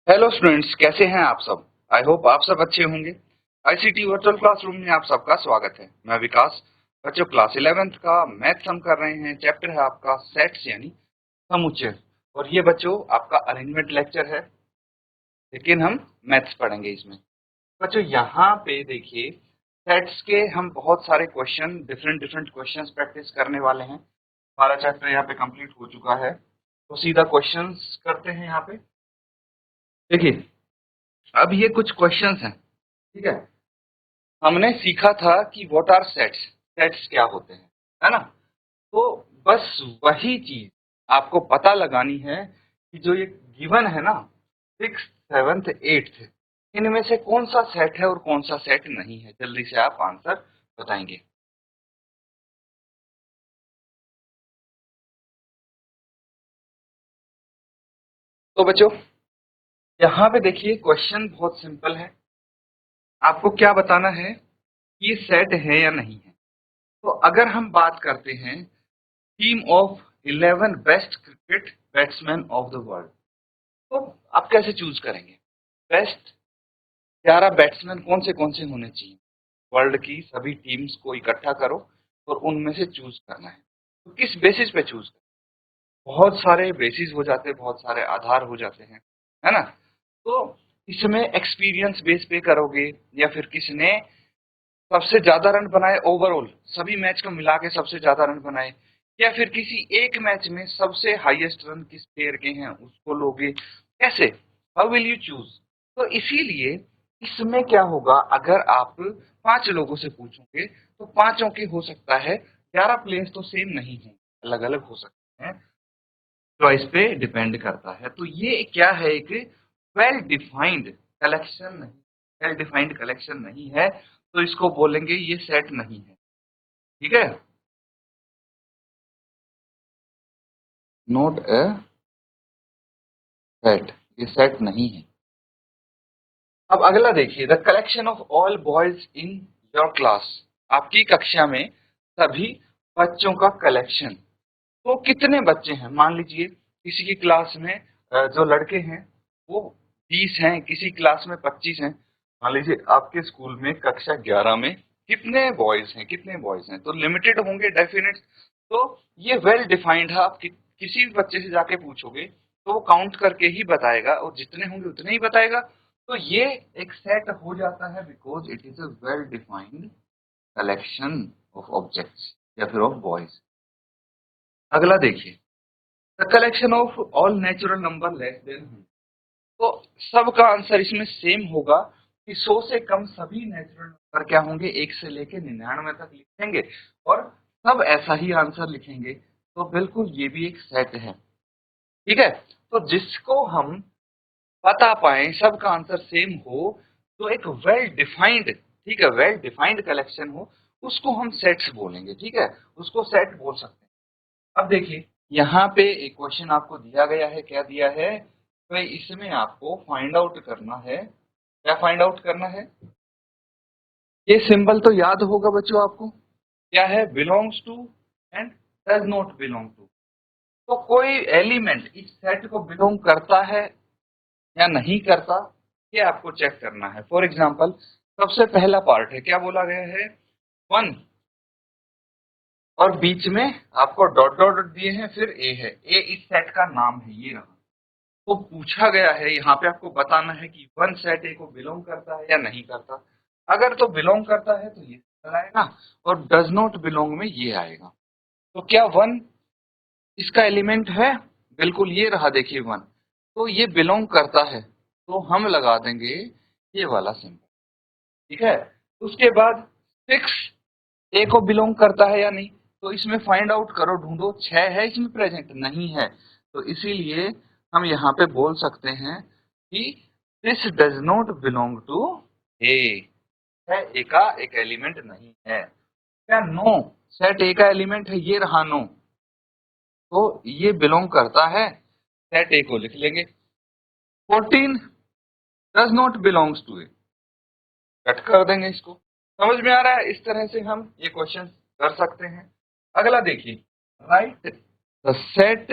Hello students, कैसे हैं आप सब। आई होप आप सब अच्छे होंगे। आईसीटी वर्चुअल क्लासरूम में आप सबका स्वागत है। मैं विकास। बच्चों, क्लास 11th का मैथ्स हम कर रहे हैं। चैप्टर है आपका सेट्स यानी समुच्चय। और ये बच्चों आपका अरेंजमेंट लेक्चर है, लेकिन हम मैथ्स पढ़ेंगे इसमें। बच्चों यहाँ पे देखिए, सेट्स के हम बहुत सारे question, different different questions practice करने वाले हैं। हमारा चैप्टर यहाँ पे कंप्लीट हो चुका है, तो सीधा क्वेश्चंस करते हैं यहाँ पे। देखिए, अब ये कुछ क्वेश्चंस हैं, ठीक है। हमने सीखा था कि व्हाट आर सेट्स, सेट्स क्या होते हैं, है ना। तो बस वही चीज आपको पता लगानी है कि जो ये गिवन है ना, 6th 7th 8th, इनमें से कौन सा सेट है और कौन सा सेट नहीं है। जल्दी से आप आंसर बताएंगे। तो बच्चों यहाँ पे देखिए, क्वेश्चन बहुत सिंपल है। आपको क्या बताना है कि ये सेट है या नहीं है। तो अगर हम बात करते हैं team of 11 best cricket batsman of the world, तो आप कैसे चूज करेंगे। बेस्ट 11 बैट्समैन कौन से होने चाहिए। वर्ल्ड की सभी टीम्स को इकट्ठा करो और उनमें से चूज करना है। तो किस बेसिस पे चूज करें। बहुत सारे बेसिस हो जाते हैं, बहुत सारे आधार हो जाते हैं, है ना। तो इसमें एक्सपीरियंस बेस पे करोगे, या फिर किसने सबसे ज्यादा रन बनाए ओवरऑल, सभी मैच को मिला के सबसे ज्यादा रन बनाए, या फिर किसी एक मैच में सबसे हाईएस्ट रन किस प्लेयर के हैं उसको लोगे। कैसे, हाउ विल यू चूज। तो इसीलिए इसमें क्या होगा, अगर आप 5 लोगों से पूछोगे तो पांचों के हो सकता है 11 प्लेयर्स तो सेम नहीं हों, अलग अलग हो सकते हैं। चॉइस पे डिपेंड करता है। तो ये क्या है, एक वेल डिफाइंड कलेक्शन नहीं, वेल डिफाइंड कलेक्शन नहीं है, तो इसको बोलेंगे ये सेट नहीं है। ठीक है, नोट ए सेट, ये सेट नहीं है। अब अगला देखिए, the collection of all boys in your class, आपकी कक्षा में सभी बच्चों का कलेक्शन। तो कितने बच्चे हैं, मान लीजिए किसी की क्लास में जो लड़के हैं वो 20 हैं, किसी क्लास में 25 हैं। मान लीजिए आपके स्कूल में कक्षा 11 में कितने बॉयज हैं, कितने बॉयज हैं, तो लिमिटेड होंगे डेफिनेट। तो ये वेल डिफाइंड है। आप किसी भी बच्चे से जाके पूछोगे तो वो काउंट करके ही बताएगा, और जितने होंगे उतने ही बताएगा। तो ये एक सेट हो जाता है, because it is a well defined collection of objects या फिर ऑफ बॉयज। अगला देखिए, the collection of all natural number less than 100। तो सबका आंसर इसमें सेम होगा कि 100 से कम सभी नेचुरल नंबर क्या होंगे, 1 से लेके 99 तक लिखेंगे, और सब ऐसा ही आंसर लिखेंगे। तो बिल्कुल ये भी एक सेट है। ठीक है, तो जिसको हम बता पाए, सबका आंसर सेम हो, तो एक वेल डिफाइंड, ठीक है, वेल डिफाइंड कलेक्शन हो, उसको हम सेट्स बोलेंगे। ठीक है, उसको सेट बोल सकते हैं। अब देखिए, यहाँ पे एक क्वेश्चन आपको दिया गया है। क्या दिया है, तो इसमें आपको फाइंड आउट करना है। क्या फाइंड आउट करना है, ये सिंबल तो याद होगा बच्चों आपको। क्या है, belongs to and does not belong to. तो कोई एलिमेंट इस सेट को बिलोंग करता है या नहीं करता, ये आपको चेक करना है। फॉर एग्जाम्पल, सबसे पहला पार्ट है, क्या बोला गया है, 1, और बीच में आपको डॉट डॉट दिए हैं, फिर ए है, ए इस सेट का नाम है, ये रहा। तो पूछा गया है यहाँ पे, आपको बताना है कि 1 सेट ए को बिलोंग करता है या नहीं करता। अगर तो बिलोंग करता है तो ये आएगा, और डज नॉट बिलोंग में ये आएगा। तो क्या 1 इसका एलिमेंट है, बिल्कुल ये रहा, देखिए 1। तो ये बिलोंग करता है, तो हम लगा देंगे ये वाला सिंबल। ठीक है, उसके बाद 6 ए को बिलोंग करता है या नहीं, तो इसमें फाइंड आउट करो, ढूंढो। 6 है इसमें प्रेजेंट, नहीं है, तो इसीलिए हम यहाँ पे बोल सकते हैं कि this does not belong to A, है ए का एक एलिमेंट नहीं है। क्या नो, सेट ए का एलिमेंट है, ये रहा नो, तो ये बिलोंग करता है, सेट ए को लिख लेंगे। 14 does not belongs to A, cut कर देंगे इसको। समझ में आ रहा है, इस तरह से हम ये क्वेश्चन कर सकते हैं। अगला देखिए, write the set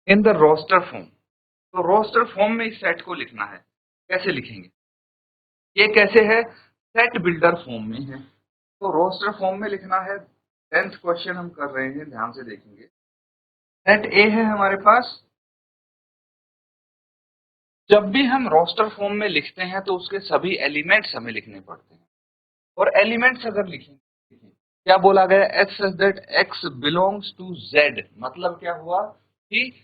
in the roster form. तो रोस्टर फॉर्म में इस सेट को लिखना है। कैसे लिखेंगे? ये कैसे है? सेट बिल्डर फॉर्म में है। तो रोस्टर फॉर्म में लिखना है। 10th क्वेश्चन हम कर रहे हैं, ध्यान से देखेंगे। सेट ए है हमारे पास। जब भी हम रोस्टर फॉर्म में लिखते हैं तो उसके सभी एलिमेंट्स हमें लिखने पड़ते हैं। और एलिमेंट्स अगर लिखेंगे, क्या बोला गया? X such that X belongs to Z. मतलब क्या हुआ कि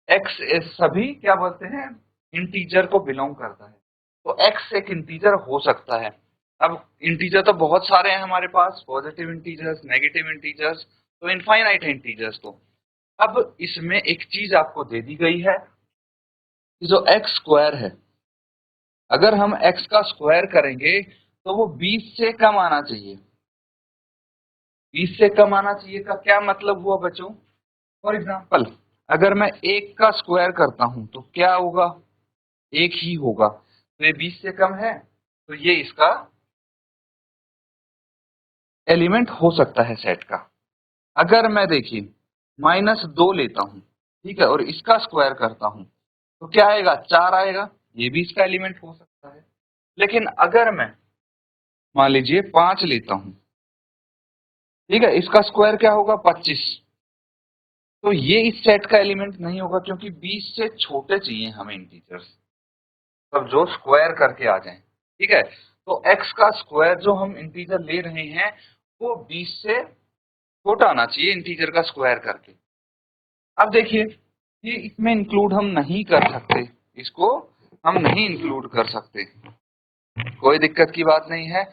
एक्स सभी क्या बोलते हैं, इंटीजर को बिलोंग करता है। तो एक्स एक इंटीजर हो सकता है। अब इंटीजर तो बहुत सारे हैं हमारे पास, पॉजिटिव इंटीजर्स, नेगेटिव इंटीजर्स, तो इनफाइनाइट इंटीजर्स। तो अब इसमें एक चीज आपको दे दी गई है कि जो एक्स स्क्वायर है, अगर हम एक्स का स्क्वायर करेंगे तो वो 20 से कम आना चाहिए। 20 से कम आना चाहिए का क्या मतलब हुआ बच्चों? फॉर एग्जाम्पल, अगर मैं 1 का स्क्वायर करता हूं तो क्या होगा? 1 ही होगा। तो ये 20 से कम है, तो ये इसका एलिमेंट हो सकता है सेट का। अगर मैं देखिए -2 लेता हूं, ठीक है, और इसका स्क्वायर करता हूं तो क्या आएगा? 4 आएगा। ये भी इसका एलिमेंट हो सकता है। लेकिन अगर मैं मान लीजिए 5 लेता हूं, ठीक है, इसका स्क्वायर क्या होगा? 25। तो ये इस सेट का एलिमेंट नहीं होगा, क्योंकि 20 से छोटे चाहिए हमें इंटीजर्स, तब जो स्क्वायर करके आ जाएं। ठीक है, तो x का स्क्वायर जो हम इंटीजर ले रहे हैं वो 20 से छोटा आना चाहिए इंटीजर का स्क्वायर करके। अब देखिए, ये इसमें इंक्लूड हम नहीं कर सकते, इसको हम नहीं इंक्लूड कर सकते, कोई दिक्कत की बात नहीं है।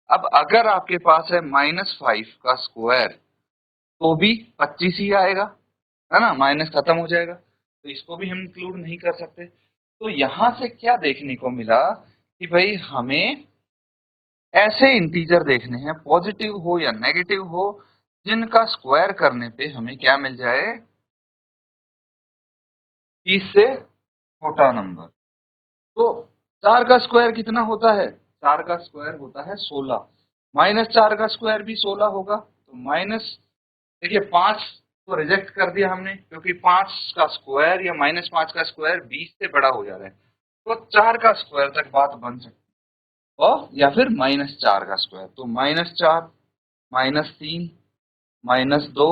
अब अगर आपके पास है -5 का स्क्वायर तो भी 25 ही आएगा, है ना, माइनस खत्म हो जाएगा, तो इसको भी हम इंक्लूड नहीं कर सकते। तो यहां से क्या देखने को मिला कि भाई हमें ऐसे इंटीजर देखने हैं, पॉजिटिव हो या नेगेटिव हो, जिनका स्क्वायर करने पे हमें क्या मिल जाए? 30 से छोटा नंबर। तो 4 का स्क्वायर कितना होता है? 4 का स्क्वायर होता है 16। -4 का स्क्वायर भी 16 होगा। तो माइनस, देखिए 5 को रिजेक्ट कर दिया हमने, क्योंकि 5 का स्क्वायर या -5 का स्क्वायर 20 से बड़ा हो जा रहा है। तो 4 का स्क्वायर तक बात बन सकती है, और या फिर -4 का स्क्वायर। तो -4, -3, -2,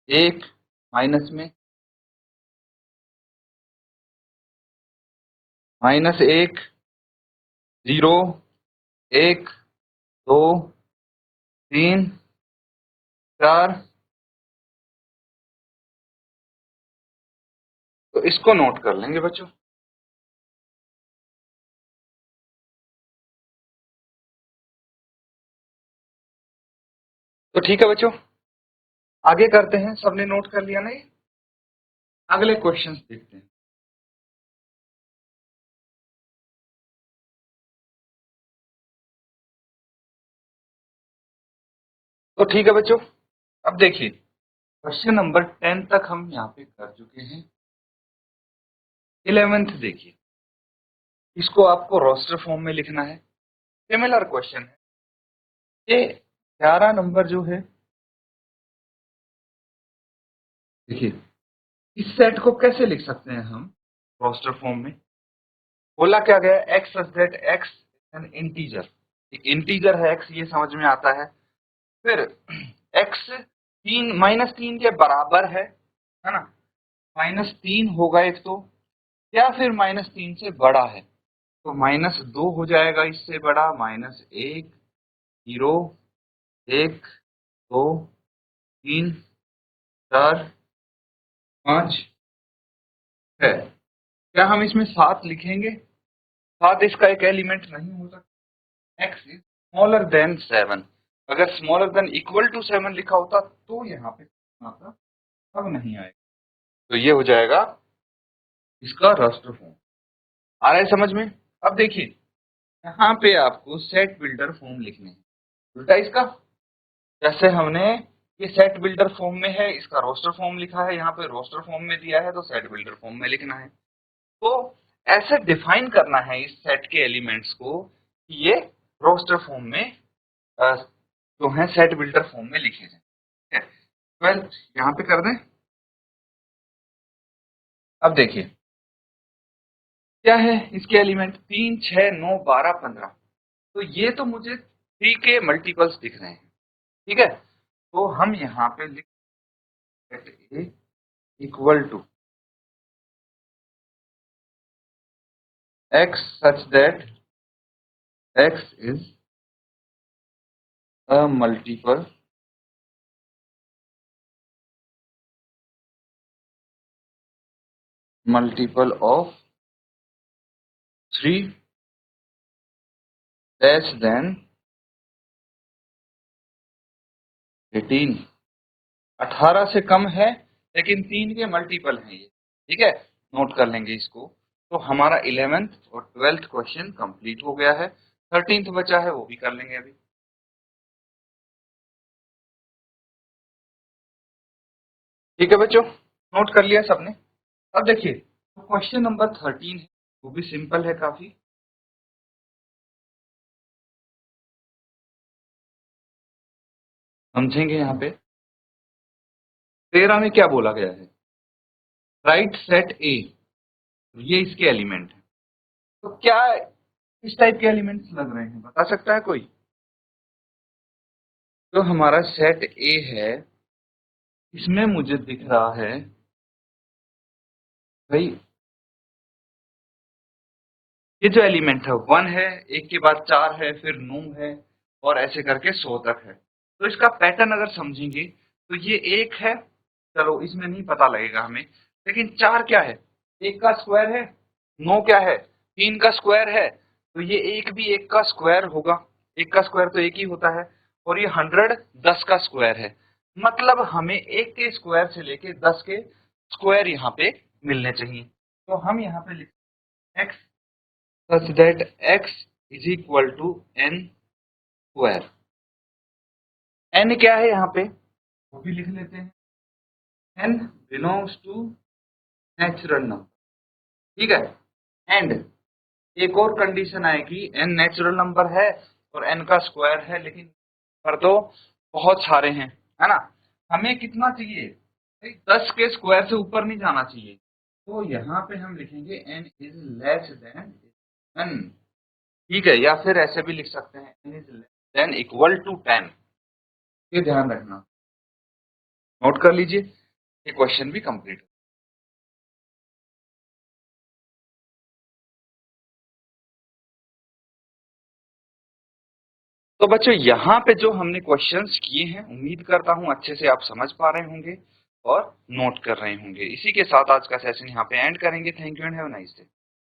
1, माइनस में -1, 0, 1, 2, 3, 4। तो इसको नोट कर लेंगे बच्चों। तो ठीक है बच्चों, आगे करते हैं। सबने नोट कर लिया नहीं? अगले क्वेश्चन देखते हैं। तो ठीक है बच्चों, अब देखिए क्वेश्चन नंबर 10 तक हम यहाँ पे कर चुके हैं। 11th देखिए, इसको आपको रोस्टर फॉर्म में लिखना है। सिमिलर क्वेश्चन है। ये 11 नंबर जो है, देखिए इस सेट को कैसे लिख सकते हैं हम रोस्टर फॉर्म में? बोला क्या गया? X such that x N integer. Integer है एक्स, ये समझ में आता है। फिर एक्स 3 के बराबर है ना, -3 होगा एक तो, या फिर -3 से बड़ा है, तो -2 हो जाएगा इससे बड़ा, -1, 0, 1, 2, 3, 4, 5 है। क्या हम इसमें 7 लिखेंगे? 7 इसका एक एलिमेंट नहीं हो सकता। X is smaller than 7। अगर स्मॉलर देन इक्वल टू 7 लिखा होता तो यहाँ पे आता, अब नहीं आएगा। तो ये हो जाएगा इसका रास्टर फॉर्म। आ रहा है समझ में? अब देखिए यहाँ पे आपको सेट बिल्डर फॉर्म लिखने हैं, उल्टा इसका। जैसे हमने ये सेट बिल्डर फॉर्म में है, इसका रोस्टर फॉर्म लिखा है, यहाँ पे रोस्टर फॉर्म में दिया है तो सेट बिल्डर फॉर्म में लिखना है। तो ऐसे डिफाइन करना है इस सेट के एलिमेंट्स को कि ये रोस्टर फॉर्म में जो है सेट बिल्डर फॉर्म में लिखे जाए। ठीक है, 12 यहाँ पे कर दें। अब देखिए क्या है इसके एलिमेंट? 3, 6, 9, 12, 15। तो ये तो मुझे 3 के मल्टीपल्स दिख रहे हैं, ठीक है। तो हम यहाँ पे लिख A equal to x such that x is a multiple of 3 less than 18। 18 से कम है लेकिन 3 के मल्टीपल हैं ये, ठीक है। नोट कर लेंगे इसको। तो हमारा 11th और 12th क्वेश्चन कंप्लीट हो गया है। 13th बचा है, वो भी कर लेंगे अभी। ठीक है बच्चों, नोट कर लिया सबने। अब देखिए क्वेश्चन नंबर 13 है, वो भी सिंपल है काफी। समझेंगे यहाँ पे 13 में क्या बोला गया है, राइट सेट ए, ये इसके एलिमेंट है। तो क्या इस टाइप के एलिमेंट्स लग रहे हैं, बता सकता है कोई? जो हमारा सेट ए है इसमें मुझे दिख रहा है भाई, ये जो एलिमेंट है 1 है, एक के बाद 4 है, फिर 9 है और ऐसे करके 100 तक है। तो इसका पैटर्न अगर समझेंगे तो ये 1 है, चलो इसमें नहीं पता लगेगा हमें, लेकिन 4 क्या है, 1 का स्क्वायर है। 9 क्या है, 3 का स्क्वायर है। तो ये 1 भी 1 का स्क्वायर होगा, 1 का स्क्वायर तो 1 ही होता है। और ये 100 10 का स्क्वायर है। मतलब हमें 1 के स्क्वायर से लेके 10 के स्क्वायर यहाँ पे मिलने चाहिए। तो हम यहाँ पे लिख x such that x is equal to n square। n क्या है यहाँ पे, वो भी लिख लेते हैं। n belongs to natural number, ठीक है। एंड एक और कंडीशन आएगी, n नेचुरल नंबर है और n का स्क्वायर है, लेकिन पर तो बहुत सारे हैं, है ना। हमें कितना चाहिए, 10 के स्क्वायर से ऊपर नहीं जाना चाहिए। तो यहाँ पे हम लिखेंगे n is less then n, ठीक है। या फिर ऐसे भी लिख सकते हैं n is less than equal to 10। ये ध्यान रखना, नोट कर लीजिए। ये क्वेश्चन भी कंप्लीट। तो बच्चों यहाँ पे जो हमने क्वेश्चंस किए हैं, उम्मीद करता हूँ अच्छे से आप समझ पा रहे होंगे और नोट कर रहे होंगे। इसी के साथ आज का सेशन यहाँ पे एंड करेंगे। Thank you and have a nice day.